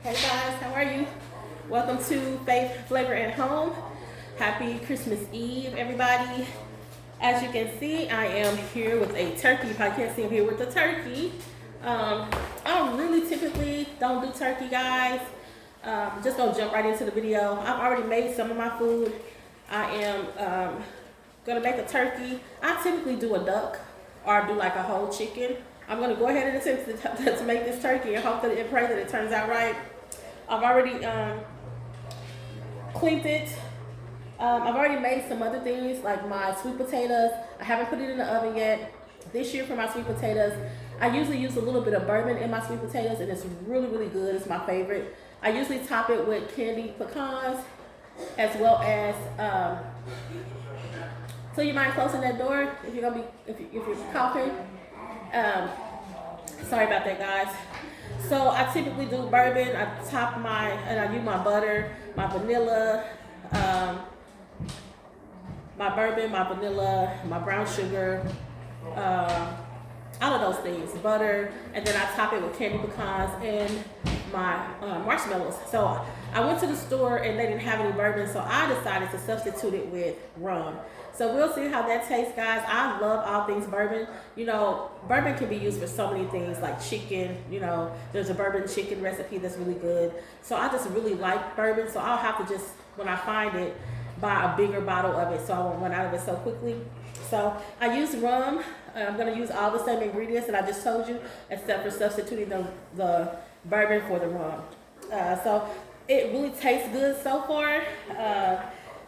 Hey guys, how are you? Welcome to Faith Flavor at Home. Happy Christmas Eve, everybody. As you can see, I am here with a turkey. If I can't see, I'm here with the turkey. I really typically don't do turkey, guys. Just gonna jump right into the video. I've already made some of my food. I am gonna make a turkey. I typically do a duck or do like a whole chicken. I'm gonna go ahead and attempt to make this turkey and hope that and pray that it turns out right. I've already cleaned it. I've already made some other things like my sweet potatoes. I haven't put it in the oven yet. This year for my sweet potatoes, I usually use a little bit of bourbon in my sweet potatoes, and it's really, really good. It's my favorite. I usually top it with candied pecans, as well as. So you mind closing that door if you're gonna be if you're coughing? Sorry about that, guys. So I typically do bourbon. I top and I use my butter, my vanilla, my bourbon, my vanilla, my brown sugar, all of those things, butter, and then I top it with candy pecans and my marshmallows. So I went to the store and they didn't have any bourbon, so I decided to substitute it with rum. So we'll see how that tastes, guys. I love all things bourbon. You know, bourbon can be used for so many things like chicken. You know, there's a bourbon chicken recipe that's really good. So I just really like bourbon. So I'll have to just, when I find it, buy a bigger bottle of it so I won't run out of it so quickly. So I use rum. I'm going to use all the same ingredients that I just told you, except for substituting the bourbon for the rum. So it really tastes good so far.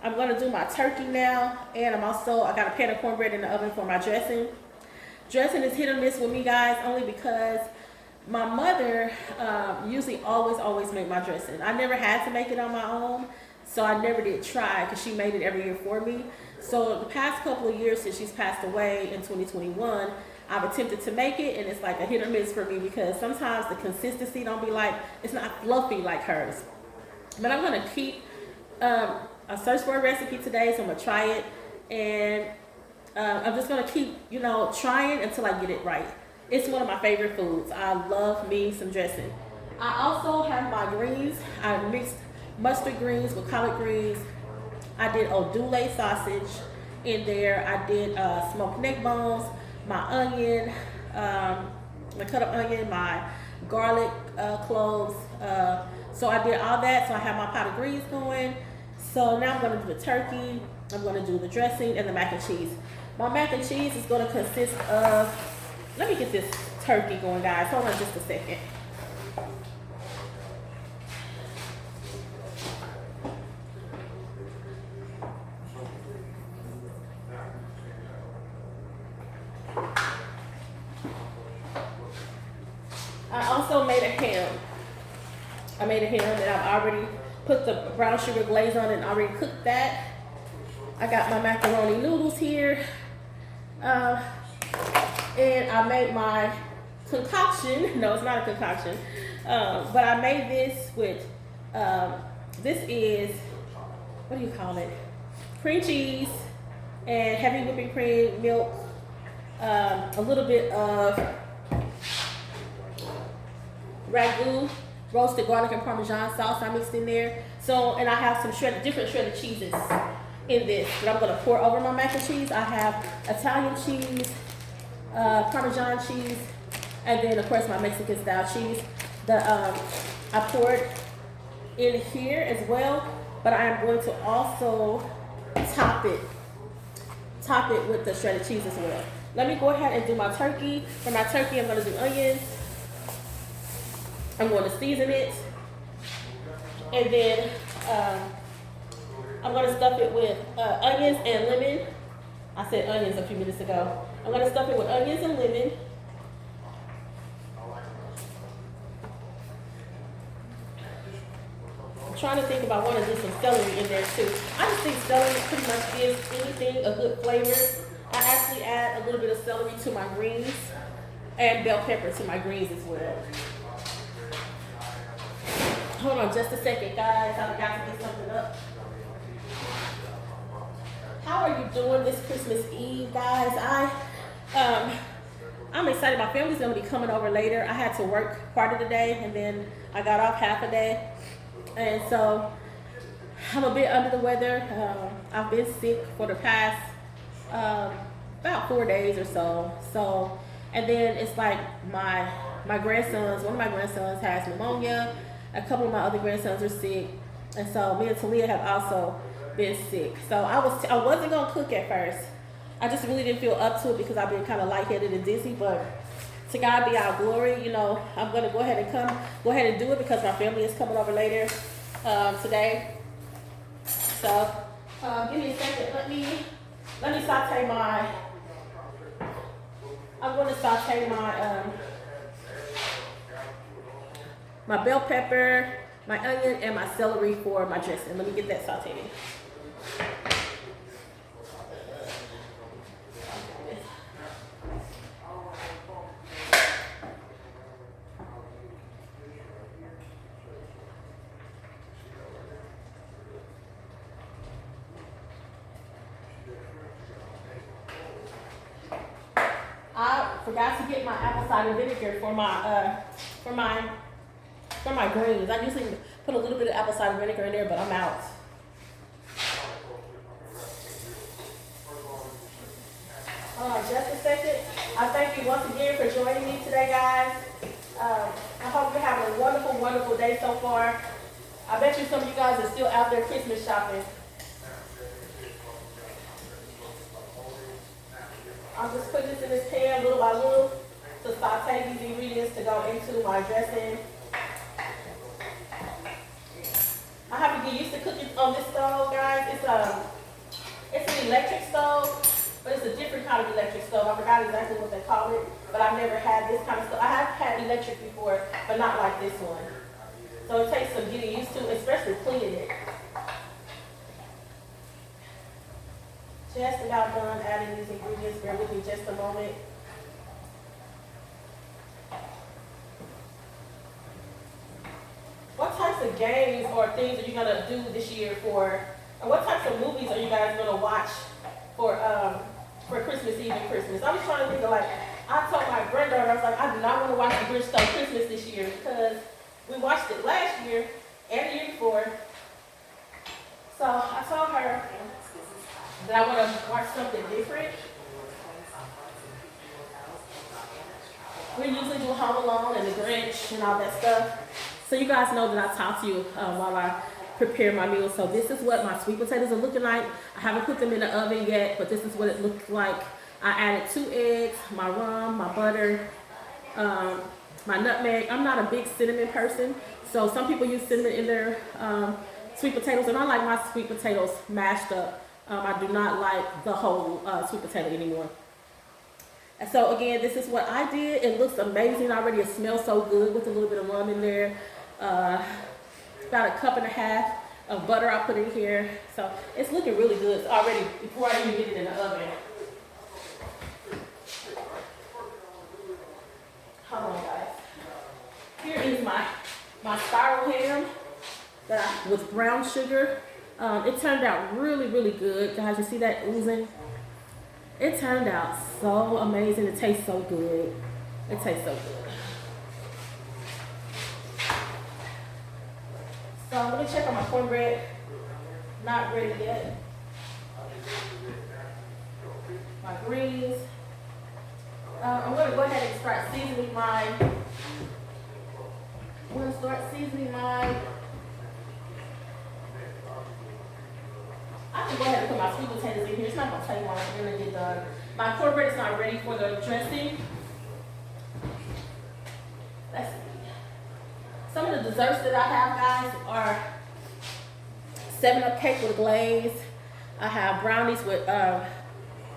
I'm going to do my turkey now, and I got a pan of cornbread in the oven for my dressing. Dressing is hit or miss with me, guys, only because my mother usually always make my dressing. I never had to make it on my own, so I never did try because she made it every year for me. So the past couple of years since she's passed away in 2021, I've attempted to make it, and it's like a hit or miss for me because sometimes the consistency don't be like, it's not fluffy like hers. But I'm going to keep... I searched for a recipe today, so I'm gonna try it, and I'm just gonna keep, trying until I get it right. It's one of my favorite foods. I love me some dressing. I also have my greens. I mixed mustard greens with collard greens. I did odule sausage in there. I did smoked neck bones, my onion, my cut up onion, my garlic cloves. So I did all that. So I have my pot of greens going. So now I'm going to do the turkey, I'm going to do the dressing, and the mac and cheese. My mac and cheese is going to consist of, let me get this turkey going, guys. Hold on just a second. I also made a ham. I made a ham that I've already put the brown sugar glaze on and already cooked that. I got my macaroni noodles here. And I made my concoction. No, it's not a concoction. But I made this with, this is, what do you call it? Cream cheese and heavy whipping cream, milk, a little bit of ragu, roasted garlic and Parmesan sauce I mixed in there. So, and I have some different shredded cheeses in this that I'm gonna pour over my mac and cheese. I have Italian cheese, Parmesan cheese, and then of course my Mexican style cheese. I poured in here as well, but I am going to also top it with the shredded cheese as well. Let me go ahead and do my turkey. For my turkey, I'm gonna do onions. I'm going to season it, and then I'm going to stuff it with onions and lemon. I said onions a few minutes ago. I'm going to stuff it with onions and lemon. I'm trying to think if I want to do some celery in there too. I just think celery pretty much gives anything a good flavor. I actually add a little bit of celery to my greens and bell pepper to my greens as well. Hold on just a second, guys. I forgot to get something up. How are you doing this Christmas Eve, guys? I'm excited. My family's gonna be coming over later. I had to work part of the day and then I got off half a day. And so I'm a bit under the weather. I've been sick for the past um, about 4 days or so. And then it's like my grandsons, one of my grandsons has pneumonia. A couple of my other grandsons are sick, and so me and Talia have also been sick. So I wasn't gonna cook at first. I just really didn't feel up to it because I've been kind of lightheaded and dizzy. But to God be our glory. You know, I'm gonna go ahead and do it because my family is coming over later today. So give me a second. Let me saute my. I'm going to saute my bell pepper, my onion, and my celery for my dressing. Let me get that sauteed. I forgot to get my apple cider vinegar for my greens. I usually put a little bit of apple cider vinegar in there, but I'm out. Hold on just a second. I thank you once again for joining me today, guys. I hope you're having a wonderful, wonderful day so far. I bet you some of you guys are still out there Christmas shopping. I'll just put this in this pan little by little to saute these ingredients to go into my dressing. I have to get used to cooking on this stove, guys. It's an electric stove, but it's a different kind of electric stove. I forgot exactly what they call it, but I've never had this kind of stove. I have had electric before, but not like this one. So it takes some getting used to, especially cleaning it. Just about done adding these ingredients. Bear with me just a moment. What types of games or things are you gonna do this year and what types of movies are you guys gonna watch for Christmas Eve and Christmas? I was trying to think of I told my granddaughter, I was like, I do not want to watch The Grinch Stole Christmas this year because we watched it last year and the year before. So I told her that I want to watch something different. We usually do Home Alone and The Grinch and all that stuff. So you guys know that I talk to you while I prepare my meals. So this is what my sweet potatoes are looking like. I haven't put them in the oven yet, but this is what it looks like. I added 2 eggs, my rum, my butter, my nutmeg. I'm not a big cinnamon person, so some people use cinnamon in their sweet potatoes, and I like my sweet potatoes mashed up. I do not like the whole sweet potato anymore. And so again, this is what I did. It looks amazing already. It smells so good with a little bit of rum in there. About 1.5 cups of butter I put in here. So it's looking really good already before I even get it in the oven. Hold on, guys. Here is my spiral ham with brown sugar. It turned out really, really good. Guys, you see that oozing? It turned out so amazing. It tastes so good. It tastes so good. So let me check on my cornbread. Not ready yet. My greens. I'm going to go ahead and start seasoning my. I can go ahead and put my sweet potatoes in here. It's not going to take long. I'm going to get done. My cornbread is not ready for the dressing. Let's see. Some of the desserts that I have, guys, are 7-Up cake with glaze. I have brownies with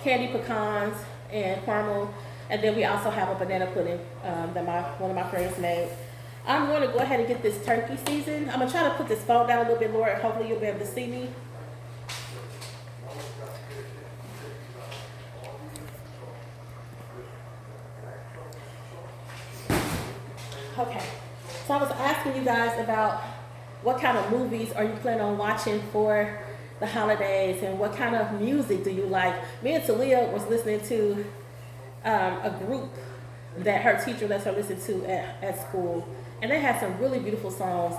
candy pecans and caramel. And then we also have a banana pudding that one of my friends made. I'm going to go ahead and get this turkey seasoned. I'm going to try to put this phone down a little bit lower. Hopefully you'll be able to see me. Okay, so I was asking you guys about what kind of movies are you planning on watching for the holidays and what kind of music do you like? Me and Talia was listening to a group that her teacher lets her listen to at school. And they had some really beautiful songs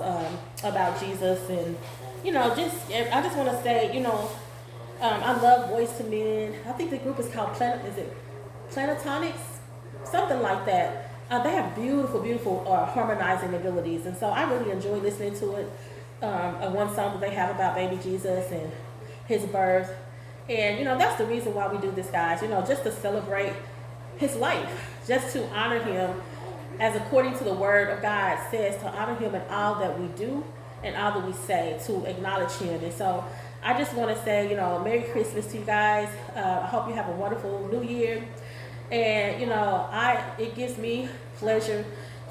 about Jesus. And, I just want to say, I love Voice to Men. I think the group is called Planetonics? Something like that. They have beautiful, beautiful harmonizing abilities. And so I really enjoy listening to it. One song that they have about baby Jesus and his birth. And, that's the reason why we do this, guys, just to celebrate his life, just to honor him as according to the word of God says, to honor him in all that we do and all that we say, to acknowledge him. And so I just want to say, Merry Christmas to you guys. I hope you have a wonderful new year. And, it gives me pleasure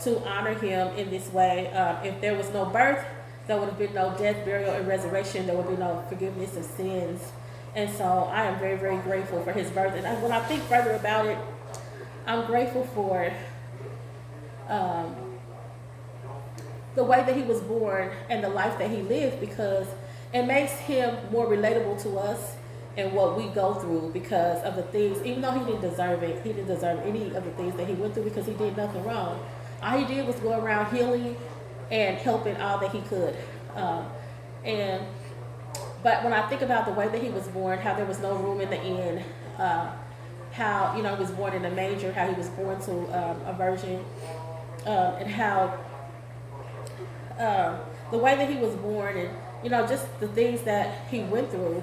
to honor him in this way. If there was no birth, there would have been no death, burial, and resurrection. There would be no forgiveness of sins. And so I am very, very grateful for his birth. And when I think further about it, I'm grateful for the way that he was born and the life that he lived, because it makes him more relatable to us and what we go through because of the things, even though he didn't deserve it, he didn't deserve any of the things that he went through because he did nothing wrong. All he did was go around healing and helping all that he could. But when I think about the way that he was born, how there was no room in the inn, how, he was born in a manger, how he was born to a virgin, and how the way that he was born and, just the things that he went through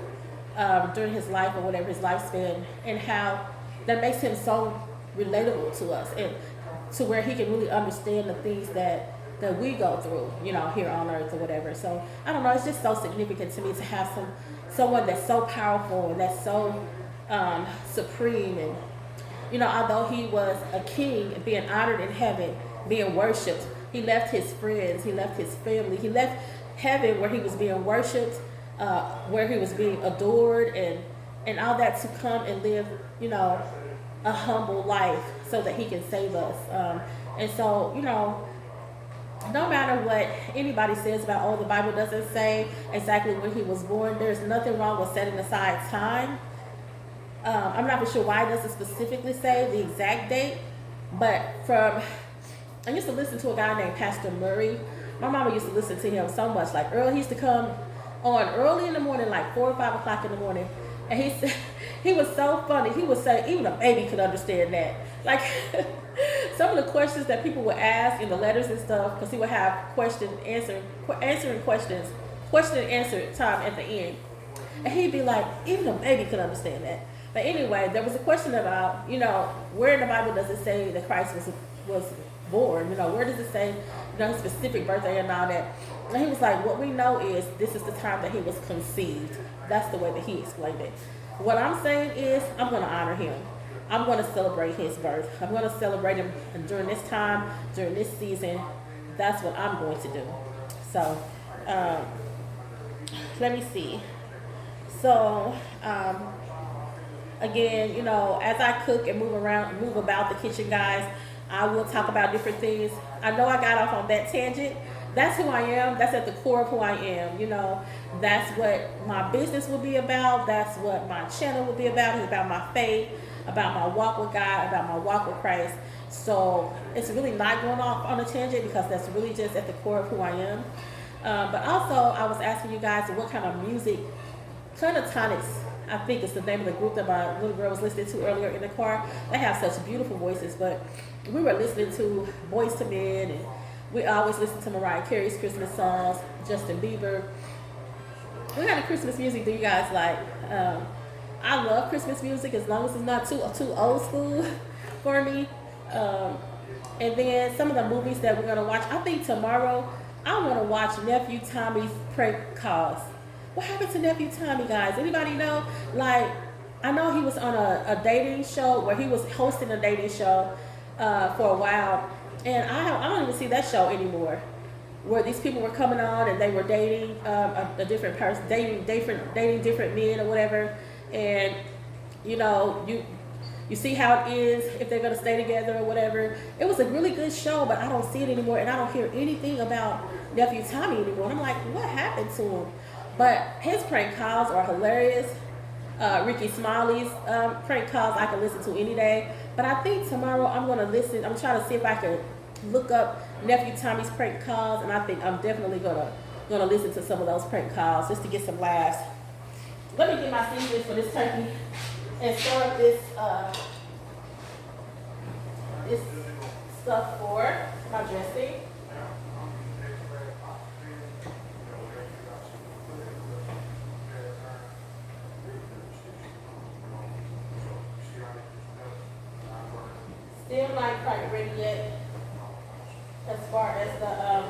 during his life or whatever his lifespan, and how that makes him so relatable to us and to where he can really understand the things that we go through, here on earth or whatever. So I don't know, it's just so significant to me to have someone that's so powerful and that's so supreme. And, although he was a king being honored in heaven, being worshiped, he left his friends, he left his family, he left heaven where he was being worshiped, where he was being adored and all that to come and live, a humble life so that he can save us. And so, no matter what anybody says about, the Bible doesn't say exactly when he was born, there's nothing wrong with setting aside time. I'm not sure why it doesn't specifically say the exact date, but I used to listen to a guy named Pastor Murray. My mama used to listen to him so much, like early. He used to come on early in the morning, like 4 or 5 o'clock in the morning, and he said, he was so funny. He would say even a baby could understand that. Like some of the questions that people would ask in the letters and stuff, because he would have answering questions, question and answer time at the end, and he'd be like, even a baby could understand that. But anyway, there was a question about, where in the Bible does it say that Christ was born? Where does it say, his specific birthday and all that? And he was like, what we know is this is the time that he was conceived. That's the way that he explained it. What I'm saying is I'm going to honor him. I'm going to celebrate his birth. I'm going to celebrate him during this time, during this season. That's what I'm going to do. So, let me see. So, again, as I cook and move about the kitchen, guys, I will talk about different things. I know I got off on that tangent. That's who I am. That's at the core of who I am. That's what my business will be about. That's what my channel will be about. It's about my faith, about my walk with God, about my walk with Christ. So it's really not going off on a tangent because that's really just at the core of who I am. But also, I was asking you guys what kind of music, Planetonics, I think it's the name of the group that my little girl was listening to earlier in the car. They have such beautiful voices, but we were listening to Boyz II Men, and we always listen to Mariah Carey's Christmas songs, Justin Bieber. What kind of Christmas music do you guys like? I love Christmas music as long as it's not too old school for me. And then some of the movies that we're going to watch. I think tomorrow I want to watch Nephew Tommy's prank calls. What happened to Nephew Tommy, guys? Anybody know? Like, I know he was on a dating show where he was hosting a dating show for a while. And I don't even see that show anymore, where these people were coming on and they were dating a different person, dating different men or whatever. And, you see how it is if they're going to stay together or whatever. It was a really good show, but I don't see it anymore. And I don't hear anything about Nephew Tommy anymore. And I'm like, what happened to him? But his prank calls are hilarious. Ricky Smiley's prank calls I can listen to any day. But I think tomorrow I'm gonna listen. I'm trying to see if I can look up nephew Tommy's prank calls, and I think I'm definitely gonna listen to some of those prank calls just to get some laughs. Let me get my seasonings for this turkey and stir up this stuff for my dressing. Still not quite ready yet as far as the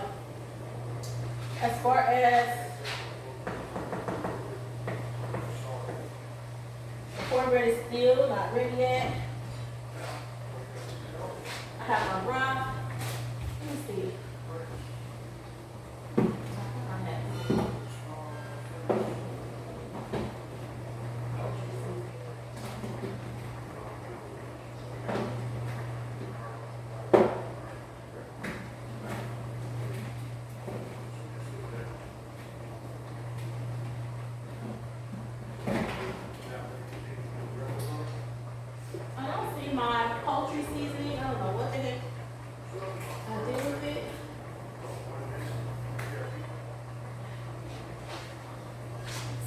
cornbread is still not ready yet. I have my broth. Let me see. I don't see my poultry seasoning. I don't know what the heck I did with it.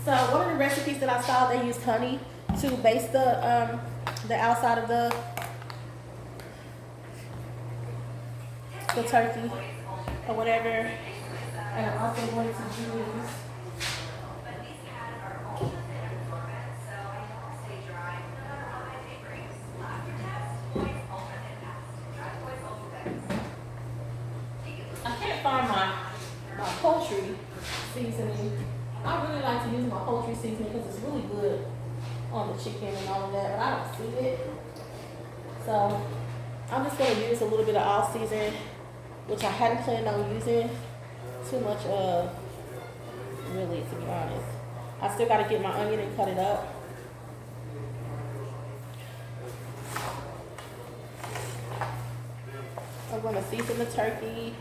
So one of the recipes that I saw, they used honey to baste the outside of the turkey or whatever. And I'm also going to use I can't find my poultry seasoning. I really like to use my poultry seasoning because it's really good on the chicken and all of that, but I don't see it. So I'm just going to use a little bit of all season, which I hadn't planned on using too much of, really, to be honest. I still got to get my onion and cut it up. I'm going to season the turkey.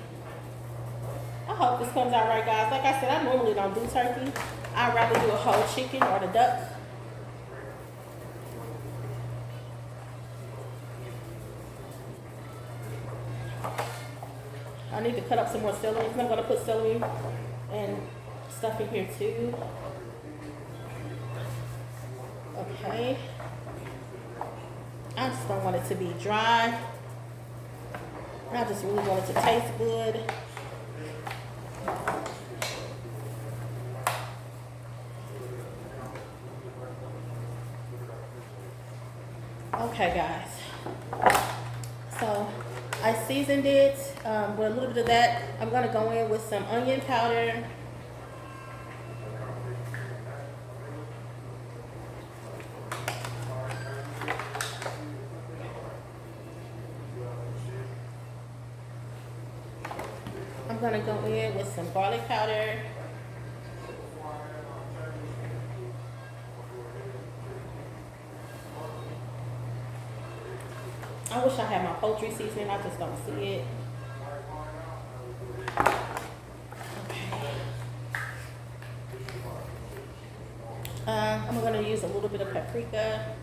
I hope this comes out right, guys. Like I said, I normally don't do turkey. I'd rather do a whole chicken or the duck. I need to cut up some more celery. I'm going to put celery and stuff in here too. Okay. I just don't want it to be dry. I just really want it to taste good. Okay, guys. So I seasoned it with a little bit of that. I'm going to go in with some onion powder. I'm going to go in with some garlic powder. I wish I had my poultry seasoning. I just don't see it. Okay. I'm going to use a little bit of paprika.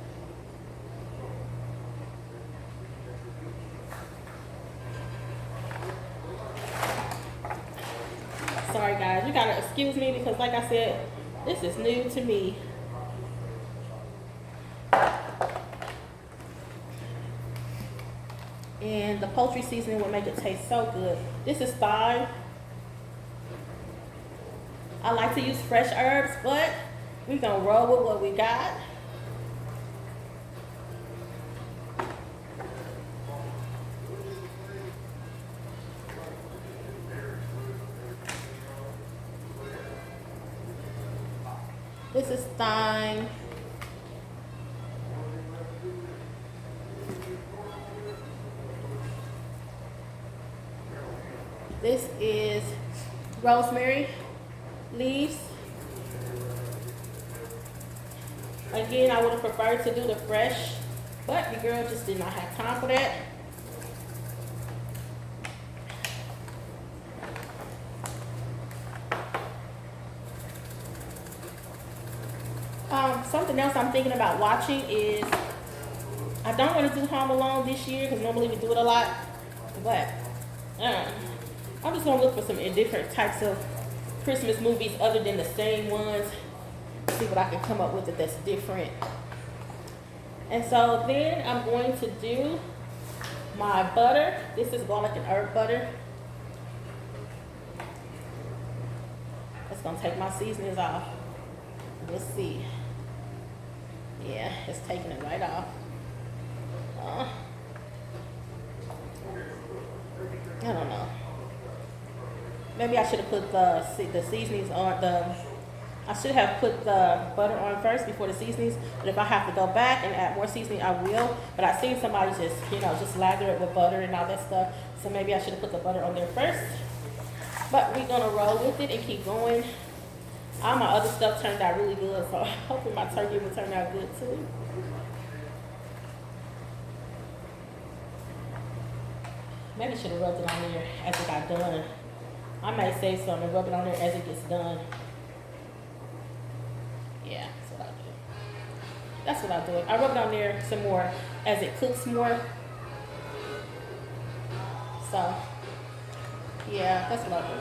Sorry, guys. You got to excuse me because, like I said, this is new to me. And the poultry seasoning will make it taste so good. This is thyme. I like to use fresh herbs, but we're going to roll with what we got. This is thyme. This is rosemary leaves. Again, I would have preferred to do the fresh, but the girl just did not have time for that. Something else I'm thinking about watching is, I don't want to do Home Alone this year because normally we do it a lot, but I'm just gonna look for some different types of Christmas movies other than the same ones. See what I can come up with that's different. And so then I'm going to do my butter. This is garlic and herb butter. It's gonna take my seasonings off. Let's see. Yeah, it's taking it right off. I don't know. Maybe I should have put the seasonings on I should have put the butter on first before the seasonings. But if I have to go back and add more seasoning, I will. But I've seen somebody just lather it with butter and all that stuff. So maybe I should have put the butter on there first. But we're gonna roll with it and keep going. All my other stuff turned out really good, so I'm hoping my turkey will turn out good too. Maybe I should have rubbed it on there as it got done. I might save some and rub it on there as it gets done. Yeah, that's what I do. That's what I do. I rub it on there some more as it cooks more. So, yeah, that's what I do.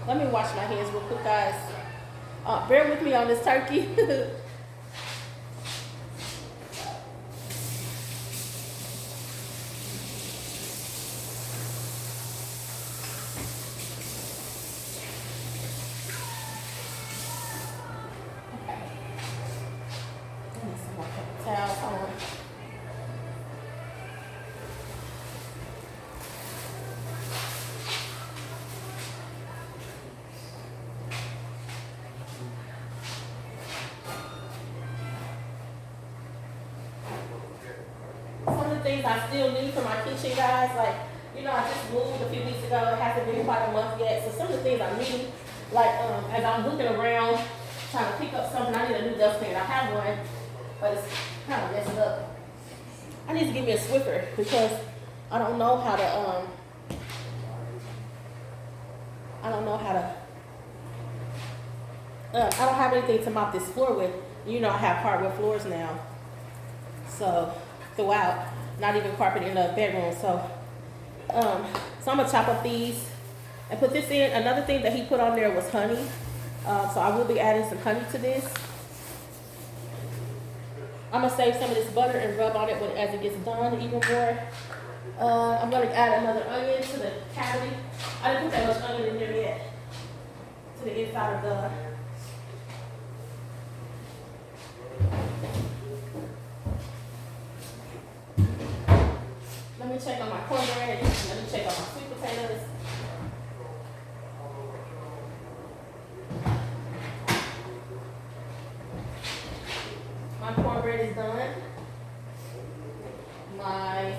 Let me wash my hands real quick, guys. Bear with me on this turkey. Things I still need for my kitchen, guys. Like, I just moved a few weeks ago. It hasn't been quite a month yet. So some of the things I need, like, as I'm looking around trying to pick up something, I need a new dustpan. I have one, but it's kind of messed up. I need to give me a Swiffer because I don't know how to, I don't have anything to mop this floor with. I have hardwood floors now. So, throughout. Not even carpet in the bedroom. So I'm gonna chop up these and put this in. Another thing that he put on there was honey. So I will be adding some honey to this. I'm gonna save some of this butter and rub on it as it gets done even more. I'm gonna add another onion to the cavity. I didn't put that much onion in there yet. To the inside of the. Let me check on my cornbread. Let me check on my sweet potatoes. My cornbread is done. My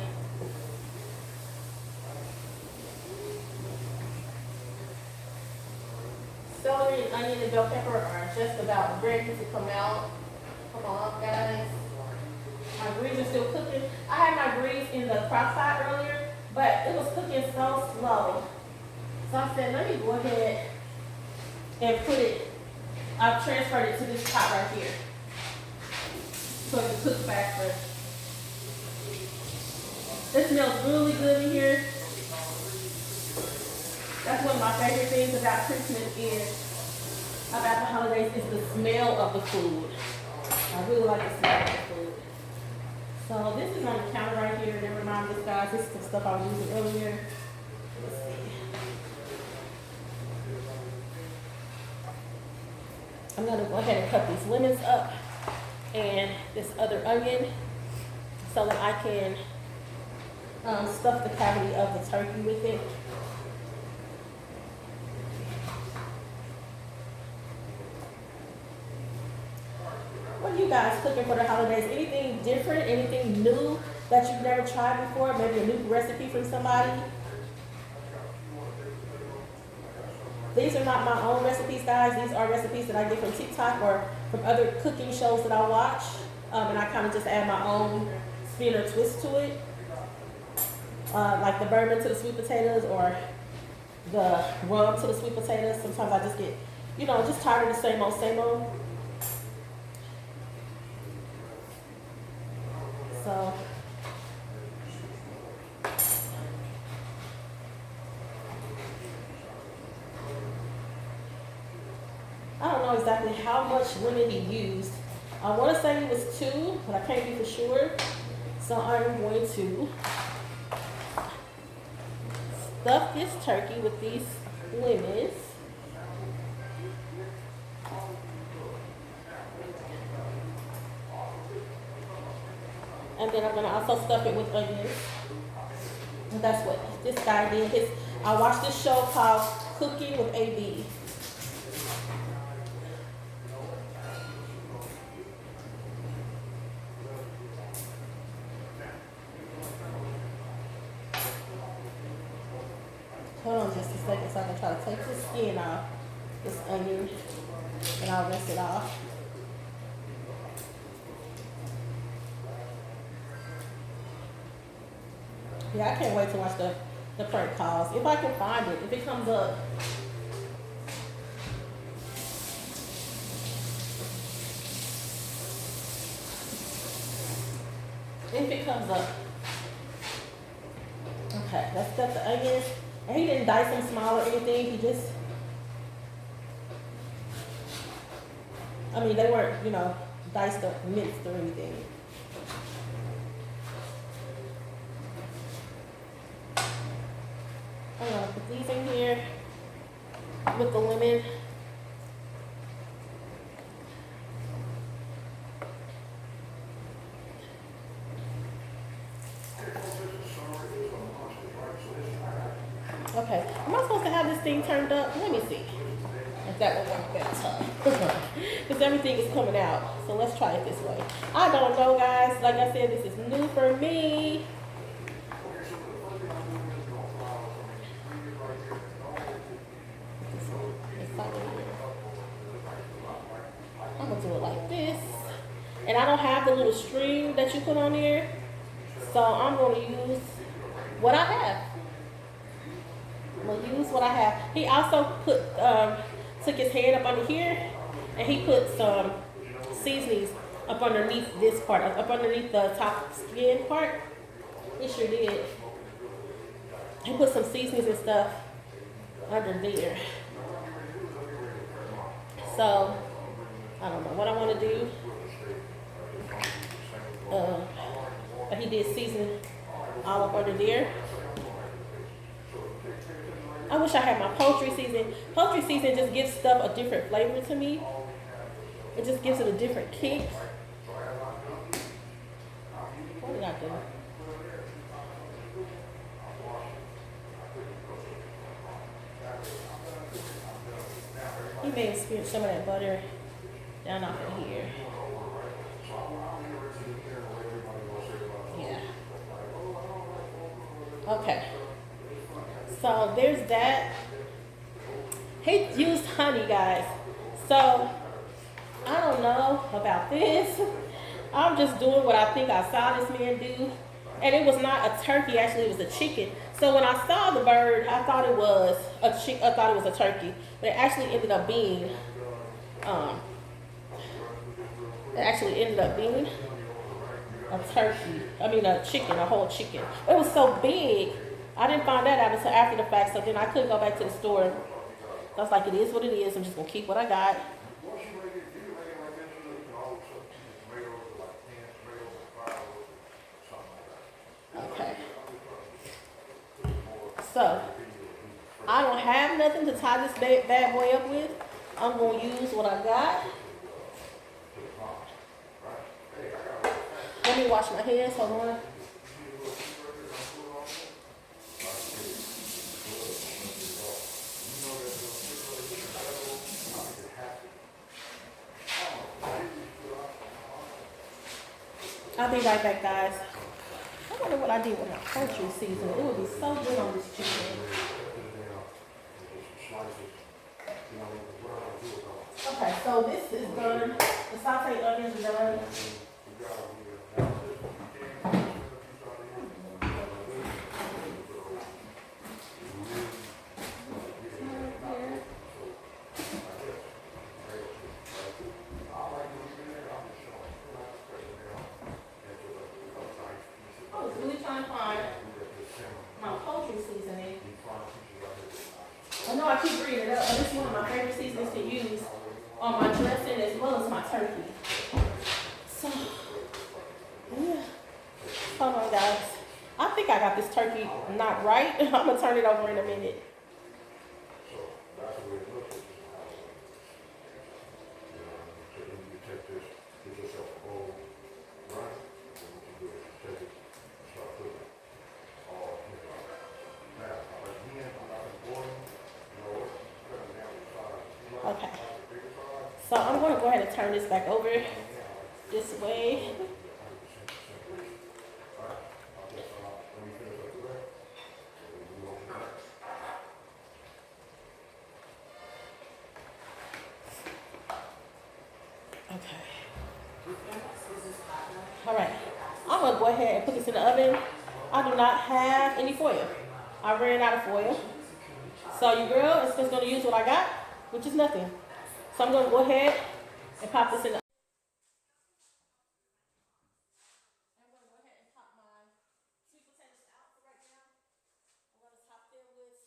celery and onion and bell pepper are just about ready to come out. Come on, guys. My greens are still cooking. I had my greens in the crock pot earlier, but it was cooking so slow. So I said, let me go ahead and put it, I've transferred it to this pot right here. So it can cook faster. It smells really good in here. That's one of my favorite things about Christmas about the holidays is the smell of the food. I really like the smell of the food. So this is on the counter right here. Never mind this, guys. This is the stuff I was using earlier. Let's see. I'm going to go ahead and cut these lemons up and this other onion so that I can stuff the cavity of the turkey with it. What are you guys cooking for the holidays? Anything different? Anything new that you've never tried before? Maybe a new recipe from somebody? These are not my own recipes, guys. These are recipes that I get from TikTok or from other cooking shows that I watch. And I kind of just add my own spin or twist to it. Like the bourbon to the sweet potatoes or the rum to the sweet potatoes. Sometimes I just get, just tired of the same old, same old. So I don't know exactly how much lemon he used. I want to say it was 2, but I can't be for sure. So I'm going to stuff this turkey with these lemons. And then I'm going to also stuff it with onions. And that's what this guy did. I watched this show called Cooking with AB. Hold on just a second so I can try to take the skin off this onion and I'll rinse it off. Yeah, I can't wait to watch the prank calls. If I can find it, if it comes up. If it comes up. Okay, let's cut the onions. And he didn't dice them small or anything. He just, I mean, they weren't, diced up, minced or anything. I'm gonna put these in here with the lemon. Okay, am I supposed to have this thing turned up? Let me see if that will work better. Because everything is coming out. So let's try it this way. I don't know, guys. Like I said, this is new for me. I'm going to do it like this. And I don't have the little string that you put on there. So I'm going to use what I have. I'm going to use what I have. He also took his hand up under here and he put some seasonings up underneath this part, up underneath the top skin part. He sure did. He put some seasonings and stuff under there. So, I don't know what I want to do. But he did season all up under there. I wish I had my poultry season. Poultry season just gives stuff a different flavor to me. It just gives it a different kick. What did I do? He may have spilled some of that butter down off of here. Yeah. Okay. So there's that. He used honey, guys. So I don't know about this. I'm just doing what I think I saw this man do. And it was not a turkey, actually it was a chicken. So when I saw the bird, I thought it was a turkey. But it actually ended up being a turkey. I mean a chicken, a whole chicken. It was so big. I didn't find that out until after the fact, so then I couldn't go back to the store. I was like, it is what it is. I'm just gonna keep what I got. Okay. So, I don't have nothing to tie this bad boy up with. I'm gonna use what I got. Let me wash my hands, hold on. I'll be right back, guys. I wonder what I did with my poultry season. It would be so good on this chicken. Okay, so this is done. The sauteed onions are done. Hold on, guys. I think I got this turkey not right. I'm gonna turn it over in a minute. Okay. So I'm gonna go ahead and turn this back over this way. Okay. All right. I'm gonna go ahead and put this in the oven. I do not have any foil. I ran out of foil. So your girl is just gonna use what I got, which is nothing. So I'm gonna go ahead and pop this in the. I'm gonna go ahead and pop my sweet potatoes out for right now. I'm gonna top them with.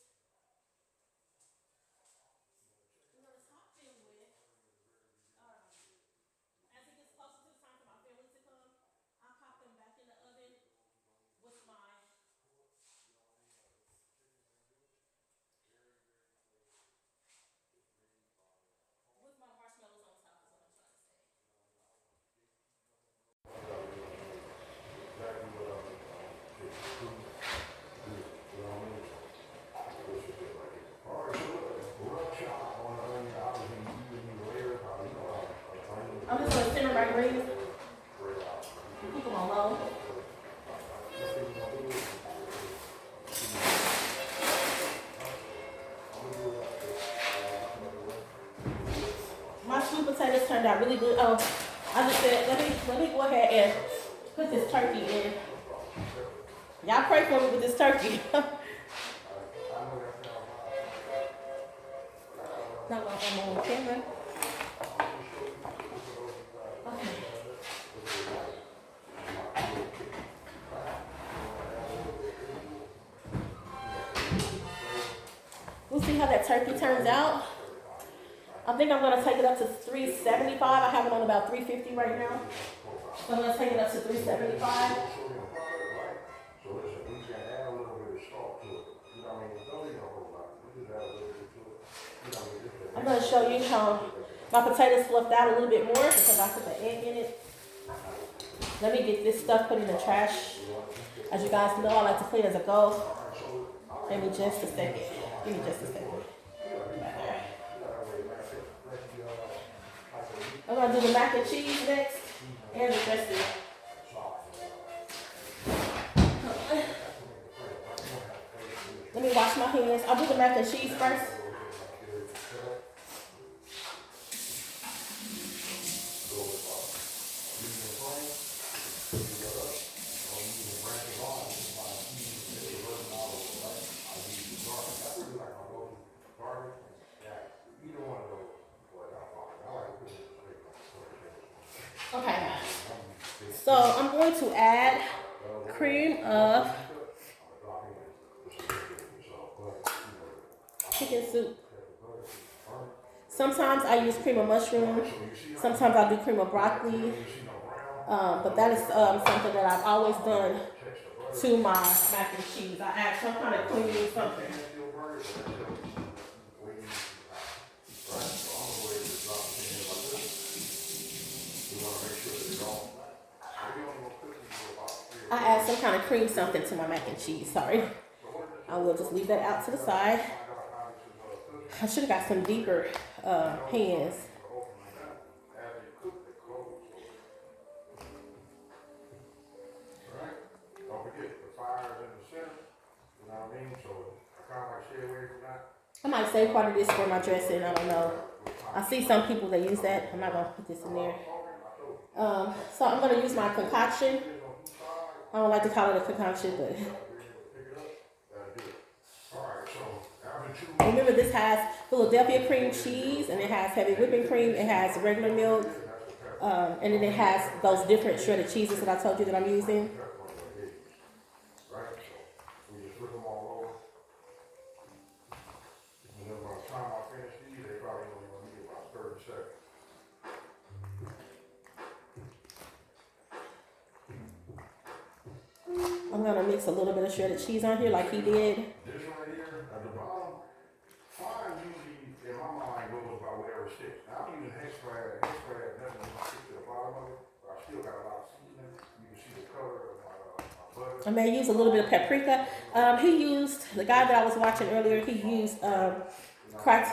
I'm gonna top them with. As it gets closer to the time for my family to come, I'll pop them back in the oven with my marshmallows on top. Is what I'm trying to say. I'm just gonna simmer my greens. Keep them on low. My sweet potatoes turned out really good. Oh, I just said let me go ahead and put this turkey in. Y'all pray for me with this turkey. Not while I'm on camera. Okay. We'll see how that turkey turns out. I think I'm gonna take it up to 375. I have it on about 350 right now. So I'm gonna take it up to 375. I'm gonna show you how my potatoes fluffed out a little bit more because I put the egg in it. Let me get this stuff put in the trash. As you guys know, I like to clean as I go. Give me just a second. Give me just a second. I'm gonna do the mac and cheese next and the dressing. Let me wash my hands. I'll do the mac and cheese first. Okay, so I'm going to add cream of chicken soup. Sometimes I use cream of mushroom. Sometimes I do cream of broccoli. But that is something that I've always done to my mac and cheese. I add some kind of cream something. I add some kind of cream something to my mac and cheese. Sorry. I will just leave that out to the side. I should have got some deeper pans. I might save part of this for my dressing. I don't know. I see some people that use that. I'm not gonna put this in there. So I'm gonna use my concoction. I don't like to call it a concoction, but remember this has Philadelphia cream cheese, and it has heavy whipping cream. It has regular milk, and then it has those different shredded cheeses that I told you that I'm using. I'm gonna mix a little bit of shredded cheese on here like he did. This right here at the bottom, fine usually in my mind goes by whatever sticks. Now I'm using hex pad. Hex pad doesn't stick to the bottom of it, but I still got a lot of seasoning. You can see the color of my butter. I may use a little bit of paprika. The guy that I was watching earlier, he used cracked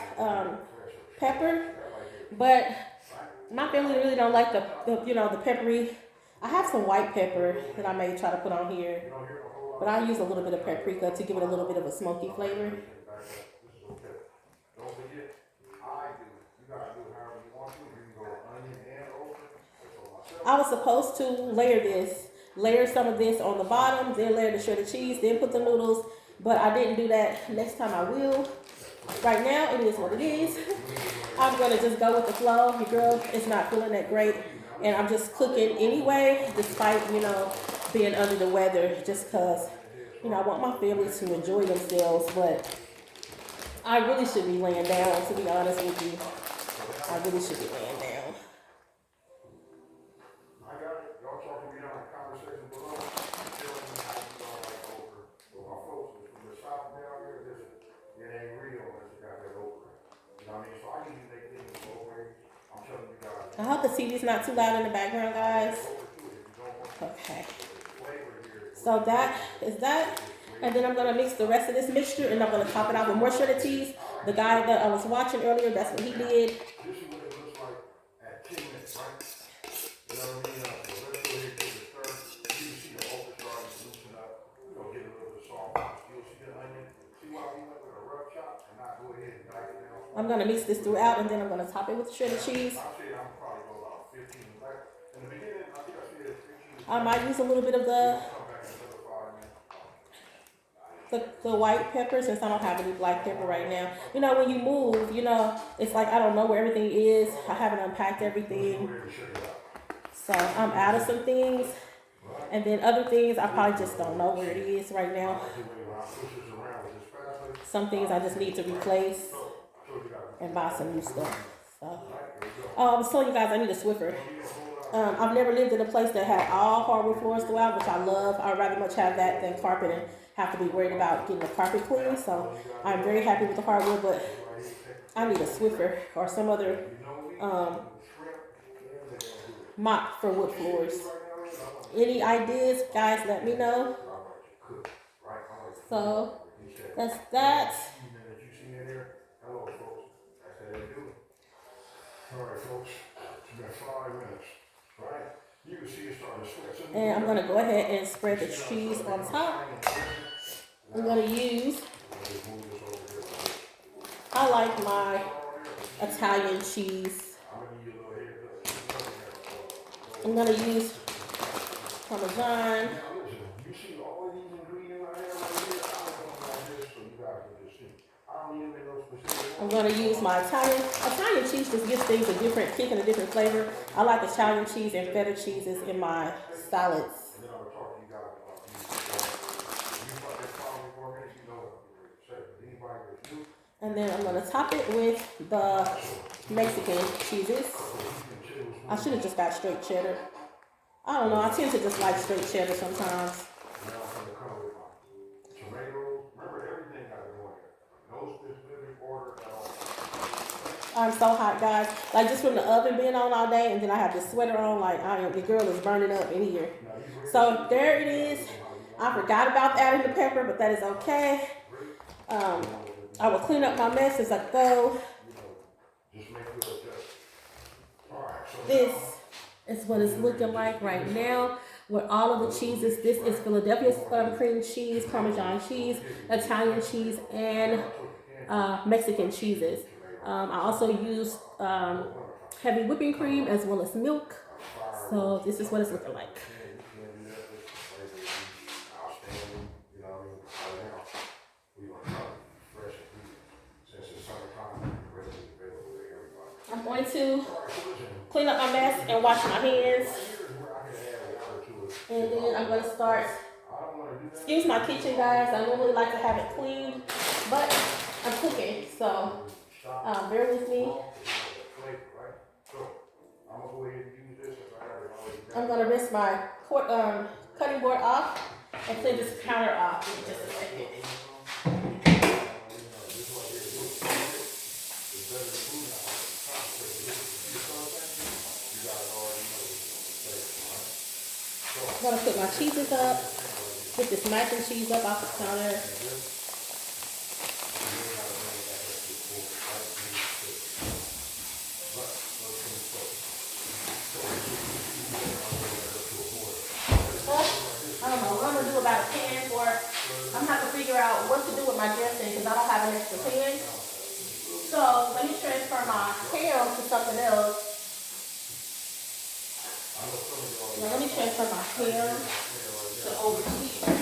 pepper, but my family really don't like the peppery. I have some white pepper that I may try to put on here, but I use a little bit of paprika to give it a little bit of a smoky flavor. Don't forget, I do. You gotta do it however you want to. You can go onion and okra. I was supposed to layer some of this on the bottom, then layer the shredded cheese, then put the noodles, but I didn't do that. Next time I will. Right now, it is what it is. I'm gonna just go with the flow. Your girl is not feeling that great, and I'm just cooking anyway, despite being under the weather, just cause I want my family to enjoy themselves, but I really should be laying down, to be honest with you. I really should be laying down. I got it. Y'all talking to me on the conversation below. Telling me how you don't like okra. But my folks from the south down here, it ain't real unless you got that okra. You know what I mean? So I usually make things both ways. I'm telling you guys. I hope the TV's not too loud in the background, guys. Okay. So that is that. And then I'm going to mix the rest of this mixture, and I'm going to top it off with more shredded cheese. The guy that I was watching earlier, that's what he did. This is what it looks like at 10 minutes, right? You know what I mean? So let's go ahead and give it a stir. You can see the okra starting to loosen up. We're going to get a little bit of salt. You'll see the onion. See why we went with a rough chop and not go ahead and dice it down? I'm going to mix this throughout, and then I'm going to top it with shredded cheese. I said I'm probably go about 15. Like in the beginning, I think I said 15. I might use a little bit of the white pepper, since I don't have any black pepper right now. When you move, it's like I don't know where everything is. I haven't unpacked everything. So I'm out of some things. And then other things, I probably just don't know where it is right now. Some things I just need to replace and buy some new stuff. So, I was telling you guys I need a Swiffer. I've never lived in a place that had all hardwood floors throughout, which I love. I'd rather much have that than carpet and have to be worried about getting the carpet clean. So I'm very happy with the hardwood, but I need a Swiffer or some other mop for wood floors. Any ideas, guys, let me know. So that's that. Alright folks, it's been 5 minutes, right? You can see it starting to sweat. And I'm going to go ahead and spread the cheese on top. I'm going to use, I like my Italian cheese. I'm going to use Parmesan. I'm going to use my Italian cheese. Just gives things a different kick and a different flavor. I like Italian cheese and feta cheeses in my salads. And then I'm going to top it with the Mexican cheeses. I should have just got straight cheddar. I don't know. I tend to just like straight cheddar sometimes. I'm so hot, guys. Like just from the oven being on all day, and then I have this sweater on. Like the girl is burning up in here. So there it is. I forgot about adding the pepper, but that is okay. I will clean up my mess as I go. This is what it's looking like right now with all of the cheeses. This is Philadelphia cream cheese, Parmesan cheese, Italian cheese, and Mexican cheeses. I also use heavy whipping cream as well as milk. So this is what it's looking like. I'm going to clean up my mess and wash my hands. And then I'm going to start, excuse my kitchen, guys. I normally like to have it cleaned, but I'm cooking, so bear with me. I'm going to rinse my cutting board off and clean this counter off in just a second. I'm gonna put my cheeses up. Get this mac and cheese up off the counter. I don't know what I'm gonna do about a pan for. I'm gonna have to figure out what to do with my dressing because I don't have an extra pan. So let me transfer my ham to something else. Now let me transfer my ham to over here.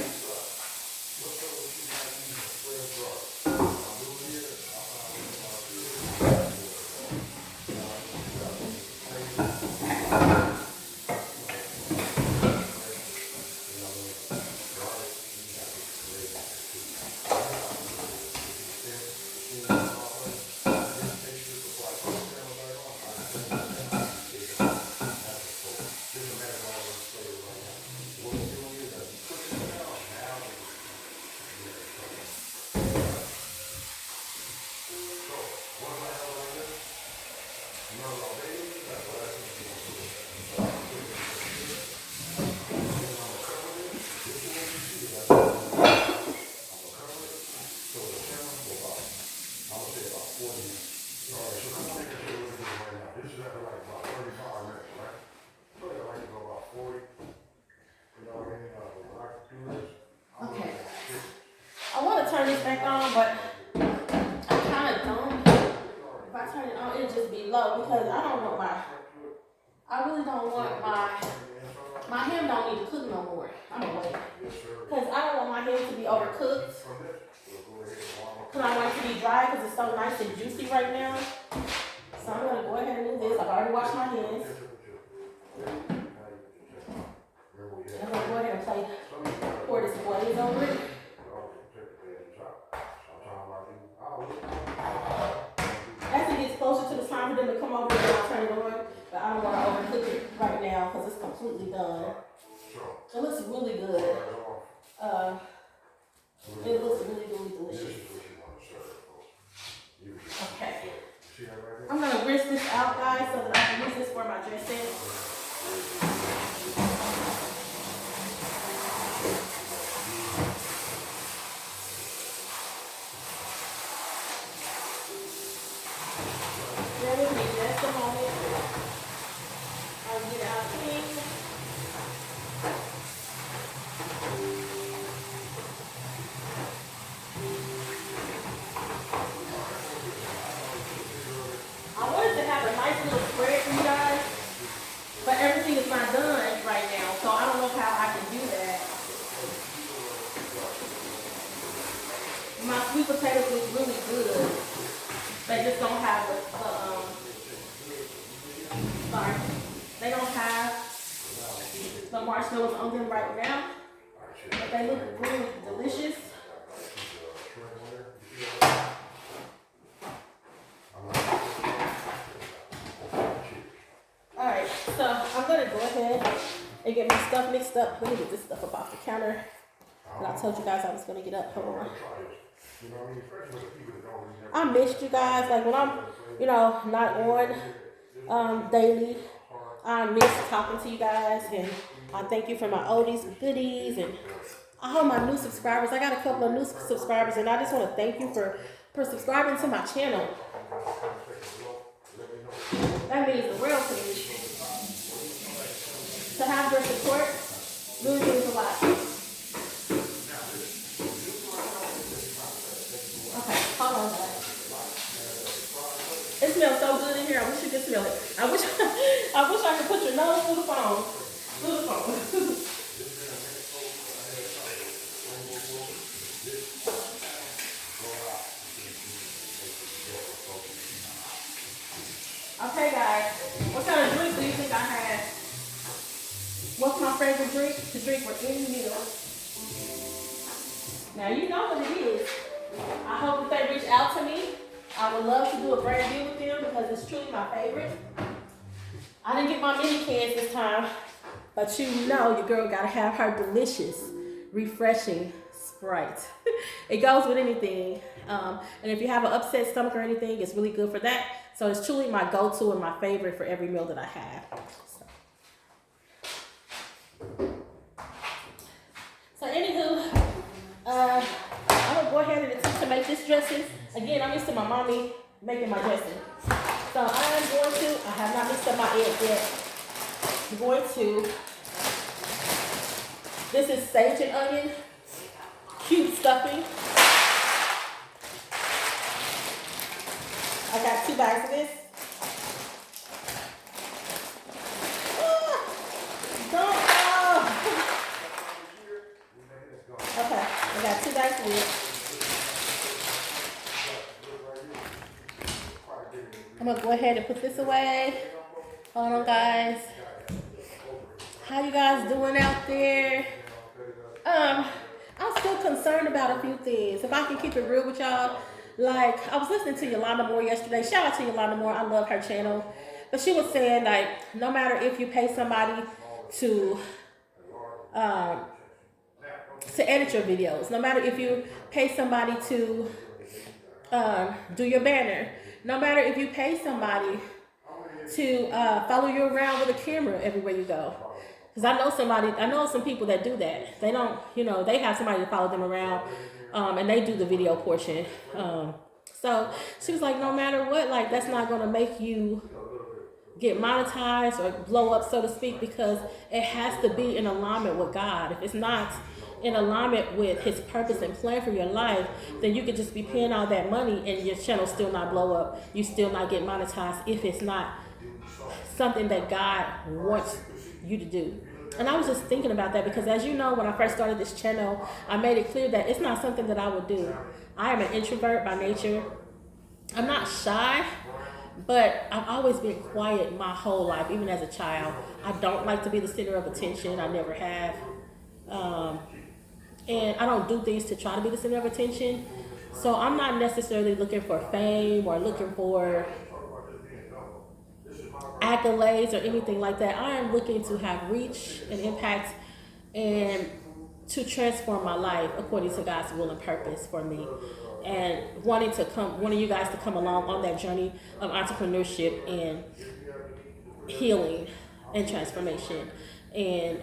Okay. I want to turn this back on, but I kind of don't. If I turn it on, it'll just be low because I really don't want my ham don't need to cook no more. I'm gonna wait. Because I don't want my ham to be overcooked. Because I want it to be dry because it's so nice and juicy right now. So I'm gonna go ahead and do this. I've already washed my hands. I'm gonna go ahead and pour this glaze over it. As it gets closer to the time for them to come over, then I'll turn it on. But I don't want to overcook it right now because it's completely done. It looks really good. It looks really, really delicious. Okay. I'm gonna rinse this out, guys, so that I can use this for my dressing. Bear with me just a moment. I'll get it out clean. I wanted to have a nice little spread for you guys, but everything is not done right now, so I don't know how I can do that. My sweet potatoes look really good. They just don't have sorry, they don't have the marshmallows on them right now, but they look really delicious. Alright, so I'm gonna go ahead and get my stuff mixed up. Let me get this stuff up off the counter. And I told you guys I was gonna get up. Hold on. I missed you guys. Like when I'm, not on daily, I miss talking to you guys, and I thank you for my oldies and goodies and all my new subscribers. I got a couple of new subscribers, and I just want to thank you for subscribing to my channel. That means the world to me. To have your support really means a lot. Okay, hold on, guys. It smells so good in here. I wish you could smell it. I wish I could put your nose through the phone. Okay, guys. What kind of drink do you think I had? What's my favorite drink to drink for any meal? Now you know what it is. I hope that they reach out to me. I would love to do a brand deal with them because it's truly my favorite. I didn't get my mini cans this time, but you know your girl gotta have her delicious refreshing Sprite. It goes with anything. And if you have an upset stomach or anything, it's really good for that. So it's truly my go-to and my favorite for every meal that I have. So anywho, I'm gonna go ahead and attempt to make this dressing. Again, I'm used to my mommy making my dressing. So I have not mixed up my eggs yet. I'm going to, this is sage and onion, cube stuffing. I got 2 bags of this. Okay, I got 2 bags of this. I'm gonna go ahead and put this away. Hold on, guys. How you guys doing out there? I'm still concerned about a few things. If I can keep it real with y'all, like I was listening to Yolanda Moore yesterday. Shout out to Yolanda Moore. I love her channel. But she was saying like, no matter if you pay somebody to edit your videos, no matter if you pay somebody to do your banner, no matter if you pay somebody to follow you around with a camera everywhere you go. Because I know some people that do that. They don't, they have somebody to follow them around and they do the video portion. So she was like, no matter what, like that's not going to make you get monetized or blow up, so to speak, because it has to be in alignment with God. If it's not in alignment with his purpose and plan for your life, then you could just be paying all that money and your channel still not blow up. You still not get monetized if it's not something that God wants you to do. And I was just thinking about that because, as you know, when I first started this channel, I made it clear that it's not something that I would do. I am an introvert by nature. I'm not shy, but I've always been quiet my whole life, even as a child. I don't like to be the center of attention. I never have. And I don't do things to try to be the center of attention. So I'm not necessarily looking for fame or looking for accolades or anything like that. I am looking to have reach and impact and to transform my life according to God's will and purpose for me, and wanting you guys to come along on that journey of entrepreneurship and healing and transformation and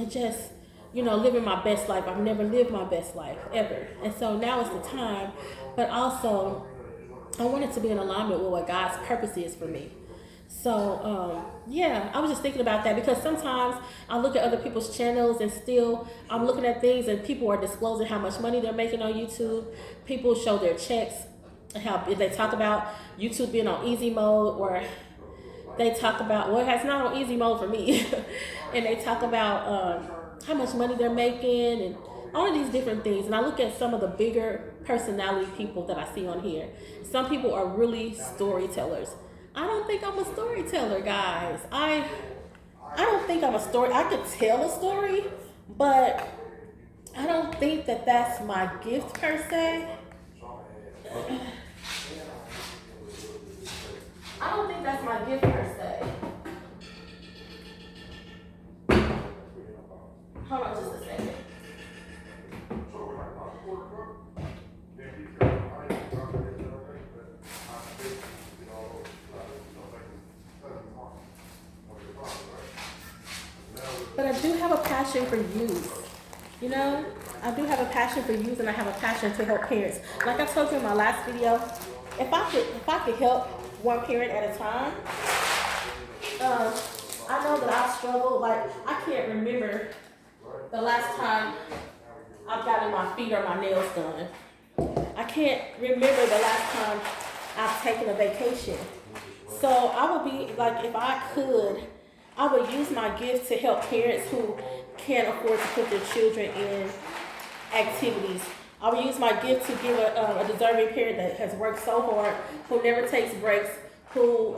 just living my best life. I've never lived my best life ever, and so now is the time. But also I wanted to be in alignment with what God's purpose is for me. So, I was just thinking about that because sometimes I look at other people's channels and still I'm looking at things and people are disclosing how much money they're making on YouTube. People show their checks and how they talk about YouTube being on easy mode, or they talk about, well, it's not on easy mode for me. And they talk about how much money they're making and all of these different things. And I look at some of the bigger personality people that I see on here. Some people are really storytellers. I don't think I'm a storyteller, guys. I don't think I'm a story. I could tell a story, but I don't think that that's my gift per se. I don't think that's my gift per se. Hold on just a second. But I do have a passion for youth. I do have a passion for youth, and I have a passion to help parents. Like I told you in my last video, if I could help one parent at a time, I know that I've struggled. Like I can't remember the last time I've gotten my feet or my nails done. I can't remember the last time I've taken a vacation. So I would be like, if I could, I would use my gift to help parents who can't afford to put their children in activities. I would use my gift to give a deserving parent that has worked so hard, who never takes breaks, who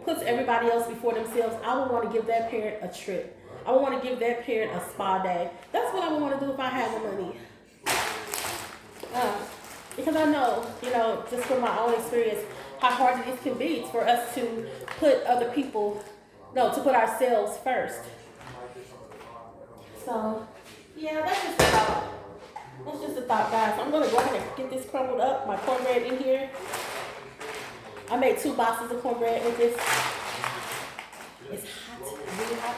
puts everybody else before themselves. I would want to give that parent a trip. I would want to give that parent a spa day. That's what I would want to do if I had the money. Because I know, just from my own experience, how hard it can be for us to put to put ourselves first. So, yeah, that's just a thought. That's just a thought, guys. I'm gonna go ahead and get this crumbled up, my cornbread in here. I made 2 boxes of cornbread with this. It's hot, really hot.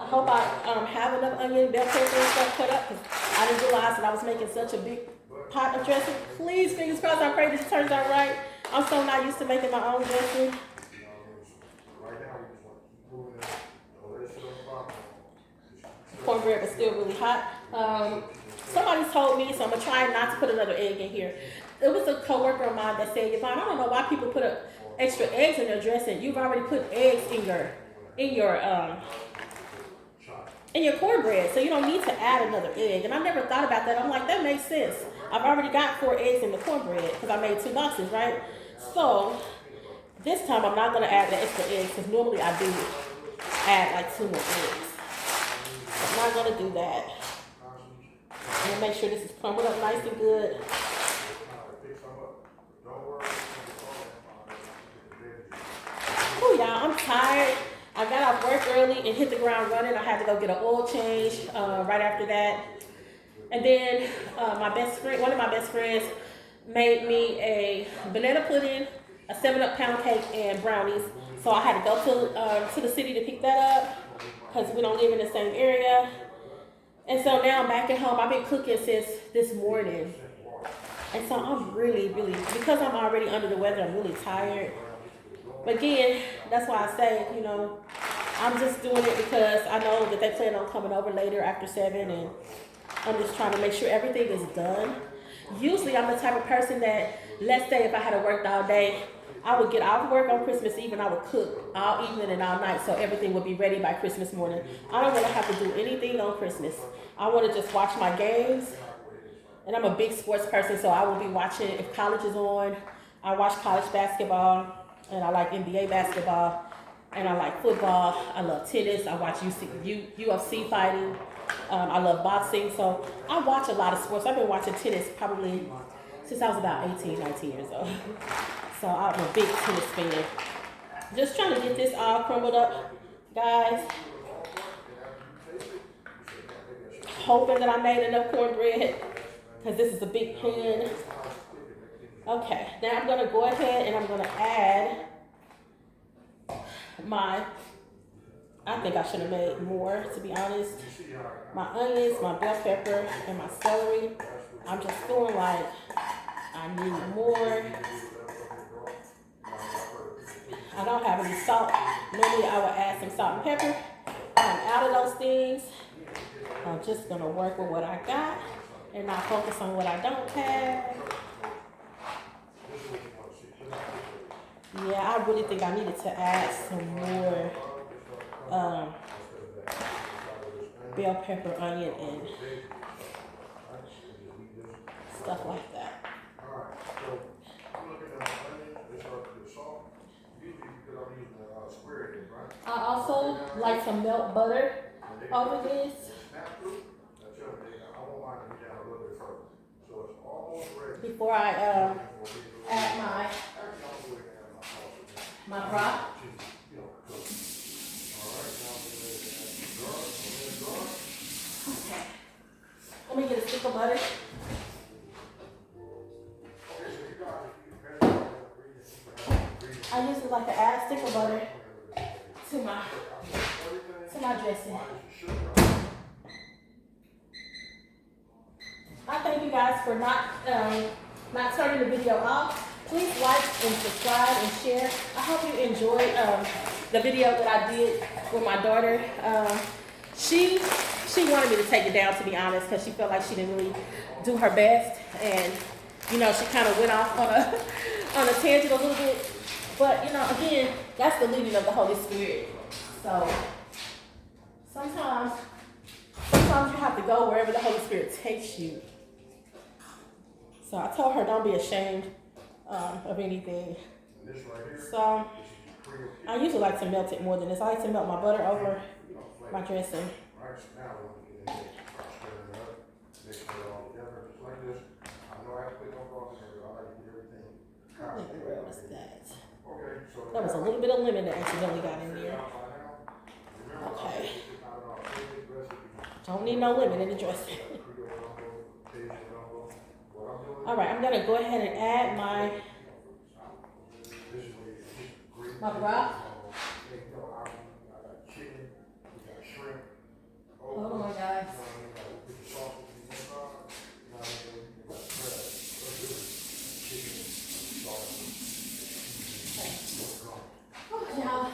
I hope I have enough onion, bell pepper, and stuff cut up because I didn't realize that I was making such a big pot of dressing. Please, fingers crossed, I pray this turns out right. I'm so not used to making my own dressing. Cornbread was still really hot. Somebody told me, so I'm gonna try not to put another egg in here. It was a coworker of mine that said, Yvonne, I don't know why people put extra eggs in their dressing. You've already put eggs in your cornbread, so you don't need to add another egg. And I never thought about that. I'm like, that makes sense. I've already got 4 eggs in the cornbread because I made 2 boxes, right? So this time I'm not gonna add the extra eggs because normally I do add like 2 more eggs. I'm not gonna do that. I'm gonna make sure this is crumbled up nice and good. Oh, y'all, I'm tired. I got off work early and hit the ground running. I had to go get an oil change right after that. And then one of my best friends made me a banana pudding, a 7-Up pound cake, and brownies. So I had to go to the city to pick that up because we don't live in the same area. And so now I'm back at home. I've been cooking since this morning. And so I'm really, because I'm already under the weather, I'm really tired. But again, that's why I say, I'm just doing it because I know that they plan on coming over later after 7, and I'm just trying to make sure everything is done. Usually I'm the type of person that, let's say if I had worked all day, I would get off work on Christmas Eve and I would cook all evening and all night so everything would be ready by Christmas morning. I don't want to have to do anything on Christmas. I want to just watch my games. And I'm a big sports person, so I will be watching, if college is on, I watch college basketball, and I like NBA basketball, and I like football. I love tennis. I watch UFC fighting. I love boxing. So I watch a lot of sports. I've been watching tennis probably since I was about 18, 19 years old. So I'm a big tennis fan. Just trying to get this all crumbled up, guys. Hoping that I made enough cornbread because this is a big pan. Okay, now I'm gonna go ahead and I'm gonna add I think I should have made more, to be honest. My onions, my bell pepper, and my celery. I'm just feeling like I need more. I don't have any salt. Normally I would add some salt and pepper. I'm out of those things. I'm just gonna work with what I got and not focus on what I don't have. Yeah, I really think I needed to add some more bell pepper, onion, and stuff like that. I also like to melt butter over this. Before I add my broth. Okay. Let me get a stick of butter. I usually like to add a stick of butter to my dressing. I thank you guys for not turning the video off. Please like and subscribe and share. I hope you enjoyed the video that I did with my daughter. She wanted me to take it down, to be honest, because she felt like she didn't really do her best, and she kind of went off on a tangent a little bit. But again, that's the leading of the Holy Spirit. So sometimes you have to go wherever the Holy Spirit takes you. So I told her, don't be ashamed of anything. So I usually like to melt it more than this. I like to melt my butter over my dressing. Where was that? That was a little bit of lemon that accidentally got in there. Okay. don't need no lemon in the dressing. All right, I'm gonna go ahead and add my broth. Hold on, guys. Y'all,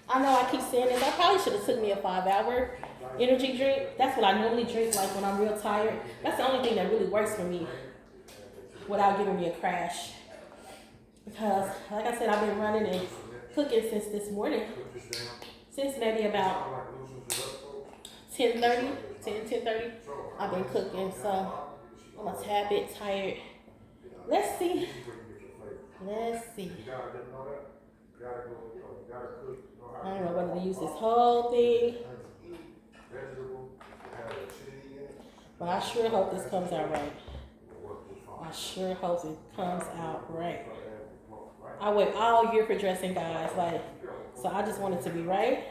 I know I keep saying this. I probably should have took me a 5-hour energy drink. That's what I normally drink, like when I'm real tired. That's the only thing that really works for me without giving me a crash. Because, like I said, I've been running and cooking since this morning. Since maybe about 10:30, 10:30. I've been cooking, so I'm a tad bit tired. Let's see. Let's see. I don't know whether to use this whole thing, but I sure hope this comes out right. I sure hope it comes out right. I wait all year for dressing, guys. Like, so I just want it to be right.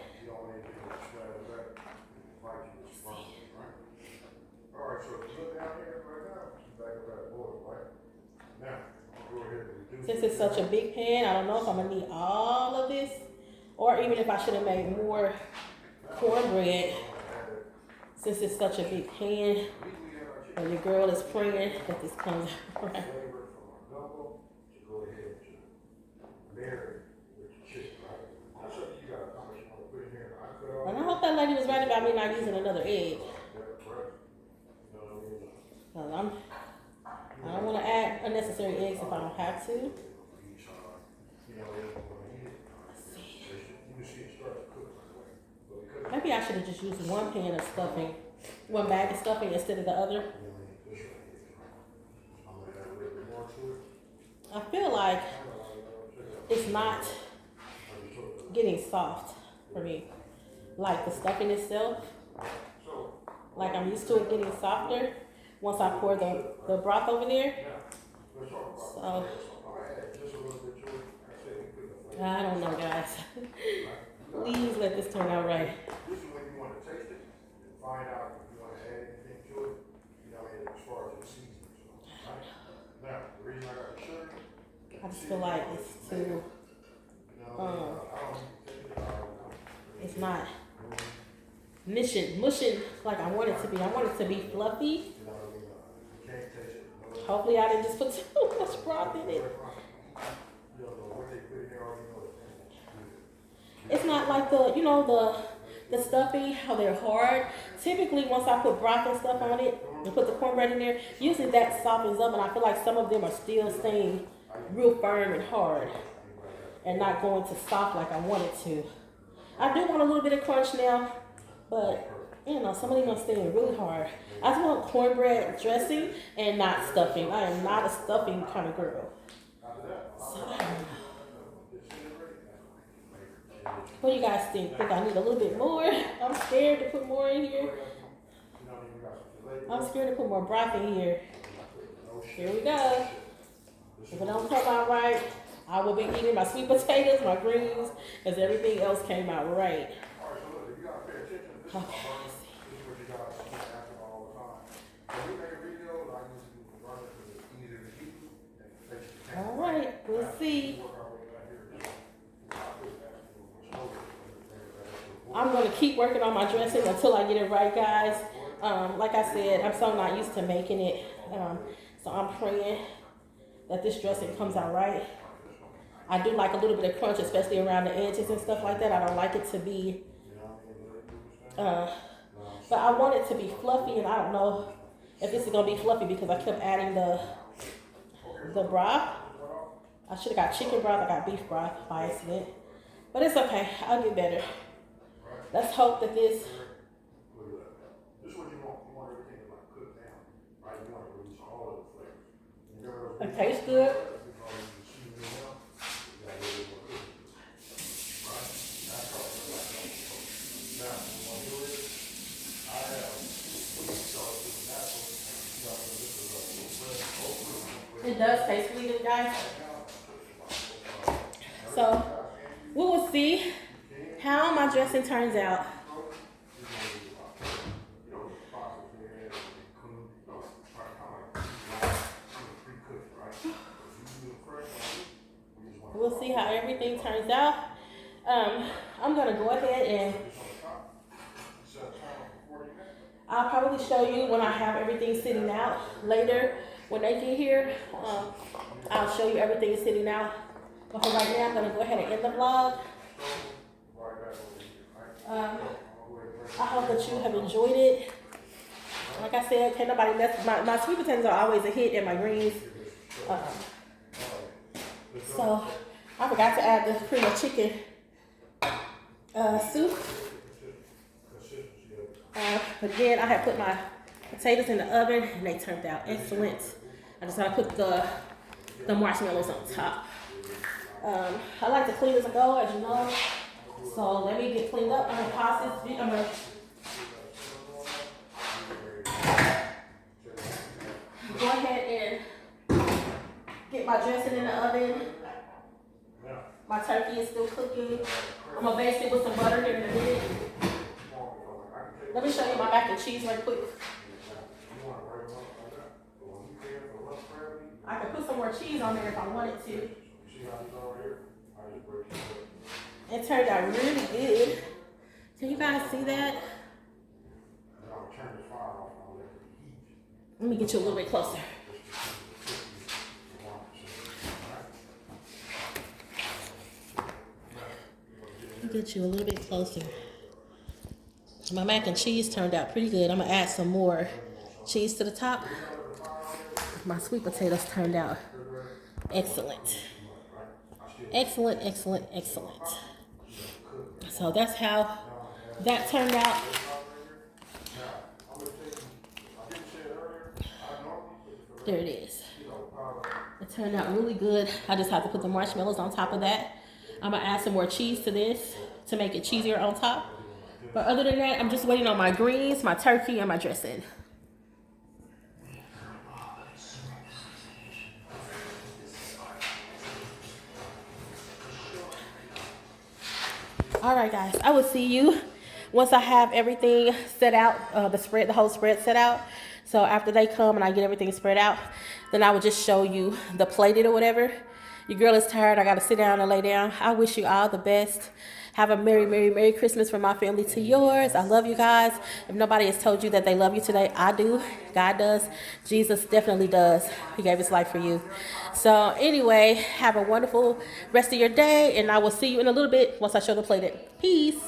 Since it's such a big pan, I don't know if I'm gonna need all of this, or even if I should have made more cornbread. Since it's such a big pan, and your girl is praying that this comes out right. And I hope that lady was right about me not using another egg. I don't want to add unnecessary eggs if I don't have to. Maybe I should have just used one pan of stuffing, one bag of stuffing instead of the other. I feel like it's not getting soft for me, like the stuffing itself. Like I'm used to it getting softer once I pour the broth over there. So I don't know, guys. Please let this turn out right. This is when you want to taste it and find out if you want to add anything to it, as far as the seasoning. Now, the reason I got the sugar, I just feel like it's too, it's not mushing like I want it to be. I want it to be fluffy. Hopefully I didn't just put too much broth in it. It's not like the stuffing, how they're hard. Typically, once I put broth and stuff on it and put the cornbread in there, usually that softens up, and I feel like some of them are still staying real firm and hard and not going to soft like I want it to. I do want a little bit of crunch now, but some of them are staying really hard. I just want cornbread dressing and not stuffing. I am not a stuffing kind of girl. So I don't know. What do you guys think? Think I need a little bit more? I'm scared to put more in here. I'm scared to put more broth in here. Here we go. If it don't come out right, I will be eating my sweet potatoes, my greens, as everything else came out right. Okay. All right, we'll see. I'm going to keep working on my dressing until I get it right, guys. Like I said, I'm so not used to making it. So I'm praying that this dressing comes out right. I do like a little bit of crunch, especially around the edges and stuff like that. I don't like it to be, but I want it to be fluffy, and I don't know if this is going to be fluffy because I kept adding the broth. I should have got chicken broth. I got beef broth by accident. But it's okay. I'll get better. Let's hope that this. It tastes good. It does taste really good, guys. So we will see how my dressing turns out. see how everything turns out. I'm gonna go ahead and I'll probably show you when I have everything sitting out later when they get here. I'll show you everything sitting out. But for right now, I'm gonna go ahead and end the vlog. I hope that you have enjoyed it. Like I said, can't nobody mess. My sweet potatoes are always a hit and my greens. So I forgot to add the cream of chicken soup. But then I had put my potatoes in the oven and they turned out excellent. I just gotta put the marshmallows on top. I like to clean as I go, as you know. So let me get cleaned up. I'm gonna pause this video. I'm gonna go ahead and get my dressing in the oven. My turkey is still cooking. I'm gonna baste it with some butter here in a minute. Let me show you my mac and cheese right quick. I could put some more cheese on there if I wanted to. It turned out really good. Can you guys see that? Let me get you a little bit closer. Let me get you a little bit closer. My mac and cheese turned out pretty good. I'm gonna add some more cheese to the top. My sweet potatoes turned out excellent. Excellent, excellent, excellent. So that's how that turned out. There it is. It turned out really good. I just have to put the marshmallows on top of that. I'm gonna add some more cheese to this to make it cheesier on top. But other than that, I'm just waiting on my greens, my turkey, and my dressing. All right, guys, I will see you once I have everything set out, the whole spread set out. So after they come and I get everything spread out, then I will just show you the plated or whatever. Your girl is tired. I got to sit down and lay down. I wish you all the best. Have a Merry, Merry, Merry Christmas from my family to yours. I love you guys. If nobody has told you that they love you today, I do. God does. Jesus definitely does. He gave his life for you. So anyway, have a wonderful rest of your day, and I will see you in a little bit once I show the plated. Peace.